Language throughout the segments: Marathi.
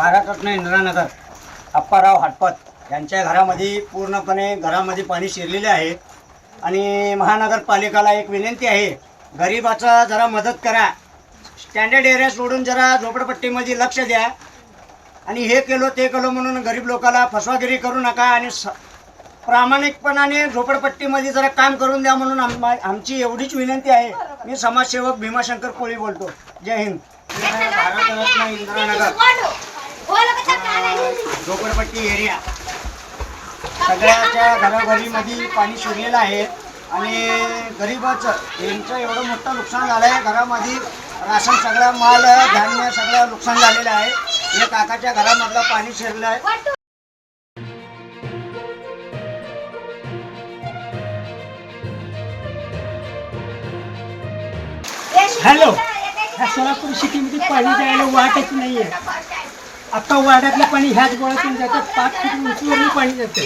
महाराष्ट्रातून इंदिरानगर अप्पाराव हाटपत यांच्या घरामध्ये पूर्णपणे घरामध्ये पाणी शिरलेले आहे आणि महानगरपालिकेला एक विनंती आहे, गरिबाचा जरा मदत करा, स्टँडर्ड एरिया सोडून जरा झोपडपट्टीमध्ये लक्ष द्या आणि हे केलो ते केलो म्हणून गरीब लोकांना फसवागिरी करू नका आणि प्रामाणिकपणाने झोपडपट्टीमध्ये जरा काम करून द्या म्हणून आमची एवढीच विनंती आहे। मी समाजसेवक भीमाशंकर कोळी बोलतो। जय हिंद। भारतरत्न इंदिरानगर झोपडपट्टी एरिया सगळ्याच्या घरोघरीमध्ये पाणी शिरलेलं आहे आणि गरिबाचं यांचं एवढं मोठं नुकसान झालं आहे। घरामध्ये राशन सगळं माल धान्य सगळं नुकसान झालेलं आहे। हे काकाच्या घरामधलं पाणी शिरलं आहे। हॅलो, ह्या सोलापूर सिटीमध्ये पाणी जायला वाटच नाही आहे। आता वाड्यातलं पाणी ह्याच गोळ्यातून जातं, 5 फूट उंचीवरून पाणी जातं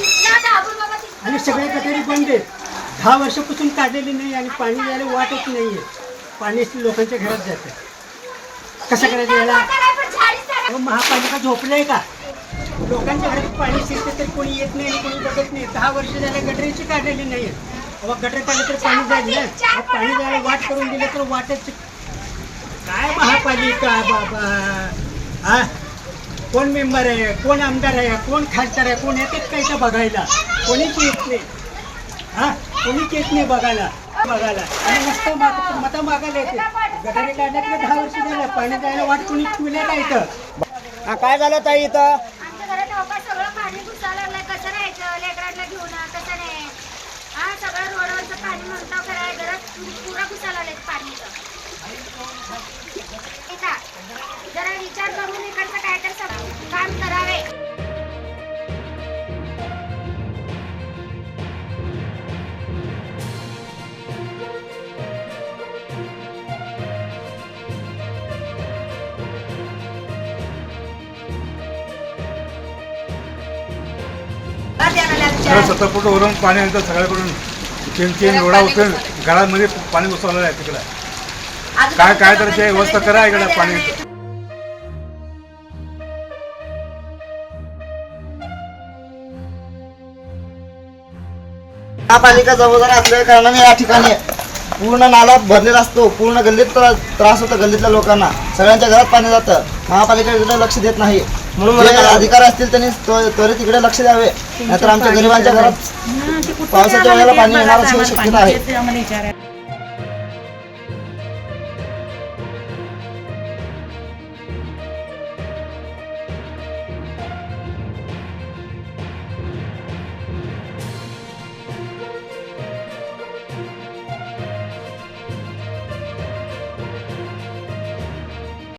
आणि सगळे गटारी बंद आहेत। 10 वर्षापासून काढलेली नाही आणि पाणी जायला वाटच नाही आहे। पाणी लोकांच्या घरात जातं, कसं करायचं याला? महापालिका झोपलं आहे का? लोकांच्या घरात पाणी शिरतं तर कोणी येत नाही आणि कोणी बघत नाही। 10 वर्ष झाले गटरीची काढलेली नाही आहे। गटर काढलं तर पाणी जाईल ना, पाणी जायला वाट करून दिलं तर वाटच काय महापालिका बाबा। हा, कोण मेंबर आहे, कोण आमदार आहे, कोण खासदार आहे, कोण येतेच काय का बघायला? कोणीच येत नाही। हा, कोणीच येत नाही बघायला आणि नुसतं मता मागायला येते। गटारी काढण्यात 10 वर्ष झालं, पाणी जायला वाट कोणी ठेवले का इथं? काय झालं ताई इथं? सगळं पाणी घुसायला लागलंय, कसं राहायचं लेकरांना घेऊन? कसं नाही, हा सगळं रोडवरचं पाणी म्हणतो खरं, घरात पुरा घुसायला लागलंय पाणीचं। जरा विचार करून इकडचं काय तर काम करावे। सत्तर फूट वरून पाणी आणतं सगळ्याकडून, 3 रोडा उतरून घरामध्ये पाणी घुसवलेलं आहे। तिकडे काय तर ते व्यवस्था करा इकडे पाणी। महापालिका जबाबदार असल्या कारणाने या ठिकाणी पूर्ण नाला भरलेला असतो। पूर्ण गल्लीत त्रास होतो, गल्लीतल्या लोकांना सगळ्यांच्या घरात पाणी जातं। महापालिका इकडे लक्ष देत नाही, म्हणून जे अधिकारी असतील त्यांनी त्वरित इकडे लक्ष द्यावे, नाहीतर आमच्या गरिबांच्या घरात पावसाच्या वेळेला पाणी येणार अशी शक्यता आहे।